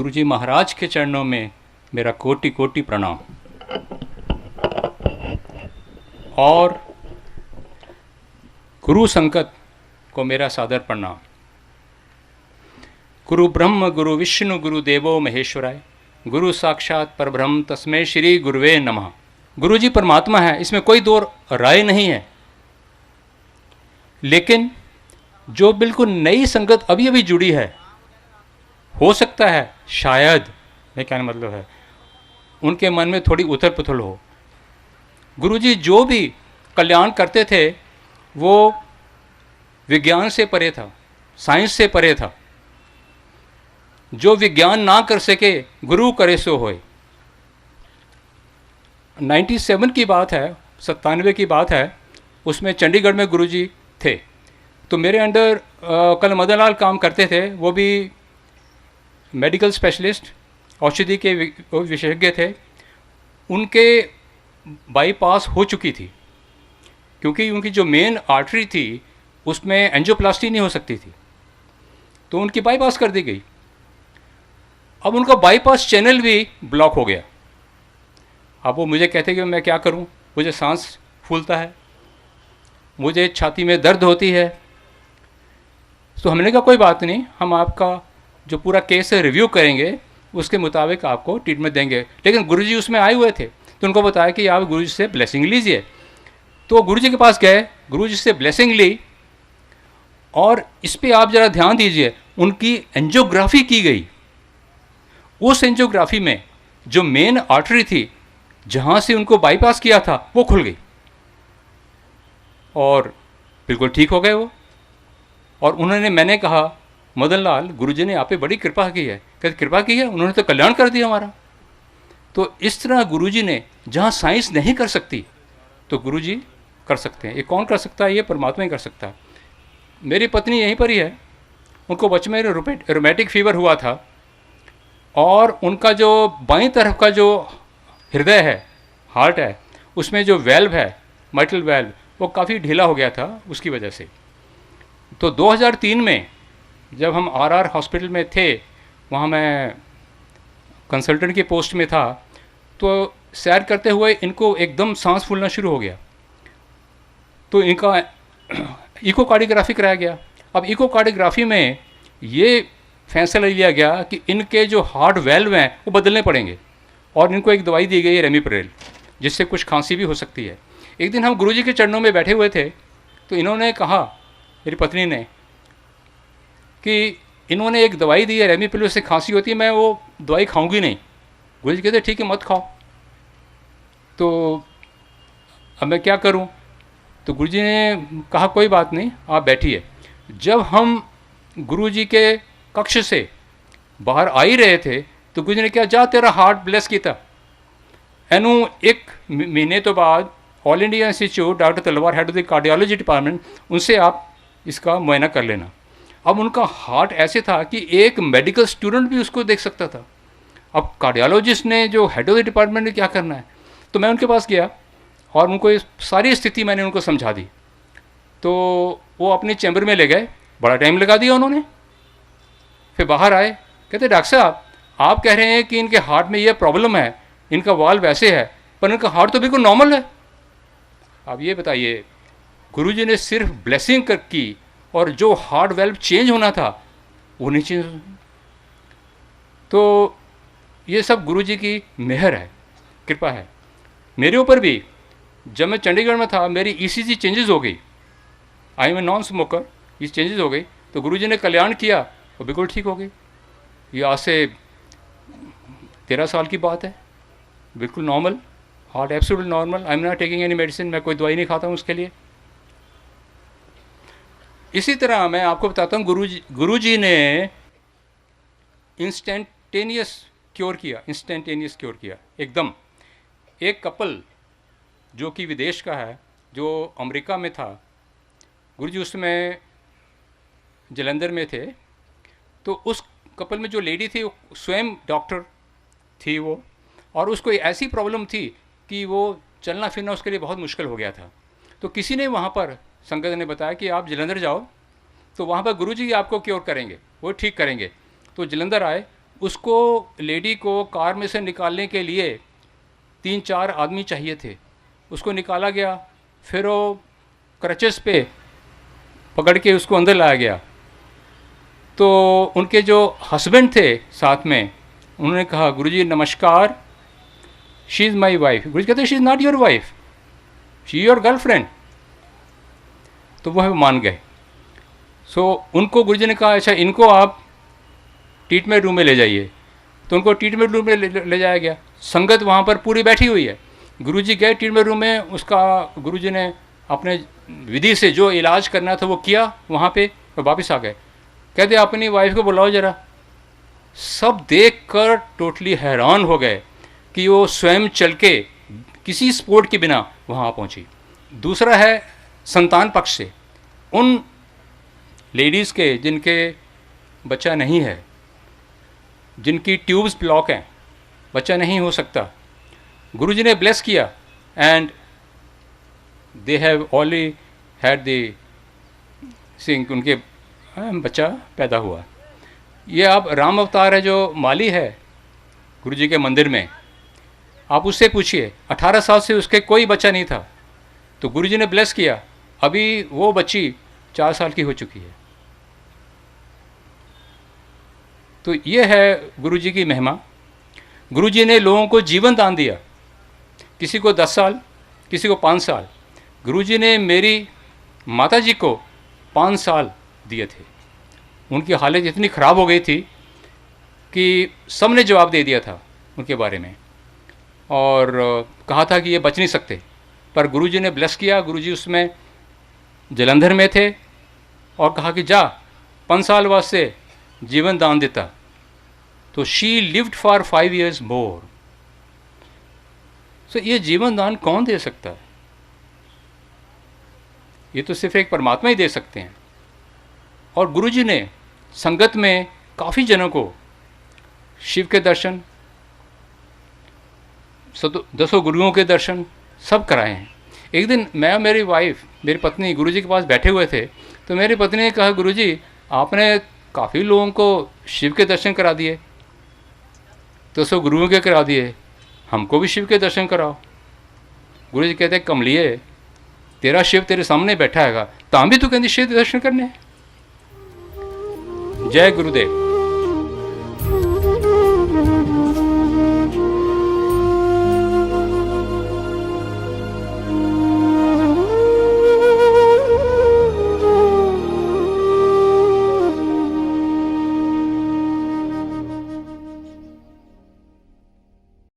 गुरुजी महाराज के चरणों में मेरा कोटि कोटि प्रणाम। और गुरु संगत को मेरा सादर प्रणाम। गुरु ब्रह्म गुरु विष्णु गुरु देवो महेश्वराय, गुरु साक्षात परब्रह्म तस्मै श्री गुरुवे नमः। गुरु जी परमात्मा है, इसमें कोई दो राय नहीं है। लेकिन जो बिल्कुल नई संगत अभी अभी जुड़ी है, हो सकता है शायद, मैं कहने मतलब है, उनके मन में थोड़ी उथल पुथल हो। गुरुजी जो भी कल्याण करते थे वो विज्ञान से परे था, साइंस से परे था। जो विज्ञान ना कर सके गुरु करे सो होए। 97 की बात है, 97 की बात है, उसमें चंडीगढ़ में गुरुजी थे। तो मेरे अंडर कल मदन लाल काम करते थे, वो भी मेडिकल स्पेशलिस्ट, औषधि के विशेषज्ञ थे। उनके बाईपास हो चुकी थी, क्योंकि उनकी जो मेन आर्टरी थी उसमें एंजियोप्लास्टी नहीं हो सकती थी, तो उनकी बाईपास कर दी गई। अब उनका बाईपास चैनल भी ब्लॉक हो गया। अब वो मुझे कहते कि मैं क्या करूं, मुझे सांस फूलता है, मुझे छाती में दर्द होती है। तो हमने कहा कोई बात नहीं, हम आपका जो पूरा केस है रिव्यू करेंगे, उसके मुताबिक आपको ट्रीटमेंट देंगे। लेकिन गुरुजी उसमें आए हुए थे, तो उनको बताया कि आप गुरुजी से ब्लेसिंग लीजिए। तो गुरुजी के पास गए, गुरुजी से ब्लेसिंग ली, और इस पे आप ज़रा ध्यान दीजिए, उनकी एंजियोग्राफी की गई। उस एंजियोग्राफी में जो मेन आर्टरी थी, जहाँ से उनको बाईपास किया था, वो खुल गई और बिल्कुल ठीक हो गए वो। और उन्होंने, मैंने कहा मदन लाल, गुरुजी ने आप पे बड़ी कृपा की है। कहते कृपा की है, उन्होंने तो कल्याण कर दिया हमारा। तो इस तरह गुरुजी ने, जहाँ साइंस नहीं कर सकती तो गुरुजी कर सकते हैं। ये कौन कर सकता है? ये परमात्मा ही कर सकता है। मेरी पत्नी यहीं पर ही है, उनको बचपन में रोमैटिक फीवर हुआ था, और उनका जो बाईं तरफ का जो हृदय है, हार्ट है, उसमें जो वेल्व है, माइट्रल वेल्व, वो काफ़ी ढीला हो गया था उसकी वजह से। तो 2003 में जब हम आरआर हॉस्पिटल में थे, वहाँ मैं कंसल्टेंट की पोस्ट में था, तो सैर करते हुए इनको एकदम सांस फूलना शुरू हो गया। तो इनका इकोकार्डियोग्राफी कराया गया। अब इकोकार्डियोग्राफी में ये फैसला लिया गया कि इनके जो हार्ट वेल्व हैं वो बदलने पड़ेंगे, और इनको एक दवाई दी गई है रेमिप्रेल, जिससे कुछ खांसी भी हो सकती है। एक दिन हम गुरुजी के चरणों में बैठे हुए थे, तो इन्होंने कहा, मेरी पत्नी ने, कि इन्होंने एक दवाई दी है रेमिप्रेल, से खांसी होती है, मैं वो दवाई खाऊंगी नहीं। गुरुजी कहते ठीक है, मत खाओ। तो अब मैं क्या करूं? तो गुरुजी ने कहा कोई बात नहीं, आप बैठिए। जब हम गुरुजी के कक्ष से बाहर आ ही रहे थे, तो गुरुजी ने कहा, जा तेरा हार्ट ब्लेस किया। एनू एक महीने तो बाद ऑल इंडिया इंस्टीट्यूट, डॉक्टर तलवार, head of the cardiology department, उनसे आप इसका मुआयना कर लेना। अब उनका हार्ट ऐसे था कि एक मेडिकल स्टूडेंट भी उसको देख सकता था। अब कार्डियोलॉजिस्ट ने, जो हेड ऑफ द डिपार्टमेंट ने, क्या करना है? तो मैं उनके पास गया और उनको ये सारी स्थिति मैंने उनको समझा दी। तो वो अपने चैम्बर में ले गए, बड़ा टाइम लगा दिया उन्होंने। फिर बाहर आए, कहते डॉक्टर साहब, आप कह रहे हैं कि इनके हार्ट में ये प्रॉब्लम है, इनका वाल्व वैसे है, पर इनका हार्ट तो बिल्कुल नॉर्मल है। अब ये बताइए, गुरुजी ने सिर्फ ब्लेसिंग की, और जो हार्ट वेल्व चेंज होना था वो नहीं चेंज। तो ये सब गुरुजी की मेहर है, कृपा है। मेरे ऊपर भी जब मैं चंडीगढ़ में था, मेरी ईसीजी चेंजेस हो गई। I am a non smoker, ये चेंजेस हो गई, तो गुरुजी ने कल्याण किया और बिल्कुल ठीक हो गई। ये आज से 13 साल की बात है, बिल्कुल normal, heart absolutely normal. I am not taking any medicine, मैं कोई दवाई नहीं खाता हूँ उसके लिए। इसी तरह मैं आपको बताता हूँ, गुरुजी ने इंस्टेंटेनियस क्योर किया, इंस्टेंटेनियस क्योर किया एकदम। एक कपल जो कि विदेश का है, जो अमेरिका में था, गुरुजी उसमें जलंधर में थे। तो उस कपल में जो लेडी थी, वो स्वयं डॉक्टर थी वो, और उसको ऐसी प्रॉब्लम थी कि वो चलना फिरना उसके लिए बहुत मुश्किल हो गया था। तो किसी ने वहाँ पर, संगत ने बताया कि आप जलंधर जाओ, तो वहाँ पर गुरुजी आपको क्योर करेंगे, वो ठीक करेंगे। तो जलंधर आए, उसको लेडी को कार में से निकालने के लिए 3-4 आदमी चाहिए थे। उसको निकाला गया, फिर वो क्रचेस पे पकड़ के उसको अंदर लाया गया। तो उनके जो हस्बैंड थे साथ में, उन्होंने कहा गुरुजी नमस्कार, शी इज़ माई वाइफ। गुरुजी कहते she is not your wife, she your girlfriend. तो वह मान गए। सो उनको गुरुजी ने कहा अच्छा इनको आप ट्रीटमेंट रूम में ले जाइए। तो उनको ट्रीटमेंट रूम में ले जाया गया। संगत वहाँ पर पूरी बैठी हुई है। गुरुजी गए ट्रीटमेंट रूम में, उसका गुरुजी ने अपने विधि से जो इलाज करना था वो किया वहाँ पे, और वापस आ गए। कहते अपनी वाइफ को बुलाओ ज़रा। सब देखकर टोटली हैरान हो गए कि वो स्वयं चल के किसी सपोर्ट के बिना वहाँ पहुँची। दूसरा है संतान पक्ष से, उन लेडीज़ के जिनके बच्चा नहीं है, जिनकी ट्यूब्स ब्लॉक हैं, बच्चा नहीं हो सकता, गुरुजी ने ब्लेस किया and they have already had the sink, उनके बच्चा पैदा हुआ। ये अब राम अवतार है जो माली है गुरुजी के मंदिर में, आप उससे पूछिए 18 साल से उसके कोई बच्चा नहीं था, तो गुरुजी ने ब्लेस किया, अभी वो बच्ची 4 साल की हो चुकी है। तो ये है गुरुजी की महिमा। गुरुजी ने लोगों को जीवन दान दिया, किसी को 10 साल, किसी को 5 साल। गुरुजी ने मेरी माताजी को 5 साल दिए थे। उनकी हालत इतनी ख़राब हो गई थी कि सबने जवाब दे दिया था उनके बारे में, और कहा था कि ये बच नहीं सकते, पर गुरुजी ने ब्लेस किया। गुरुजी उसमें जलंधर में थे और कहा कि जा 5 साल वास्ते जीवन दान देता। तो शी लिव्ड फॉर 5 years मोर। सो ये जीवन दान कौन दे सकता है? ये तो सिर्फ एक परमात्मा ही दे सकते हैं। और गुरुजी ने संगत में काफ़ी जनों को शिव के दर्शन, 10 गुरुओं के दर्शन सब कराए हैं। एक दिन मैं और मेरी वाइफ, मेरी पत्नी गुरुजी के पास बैठे हुए थे, तो मेरी पत्नी ने कहा गुरुजी आपने काफ़ी लोगों को शिव के दर्शन करा दिए, 200 गुरुओं के करा दिए, हमको भी शिव के दर्शन कराओ। गुरुजी कहते कमलिए, तेरा शिव तेरे सामने बैठा हैगा, तां भी तू कहती शिव के दर्शन करने। जय गुरुदेव।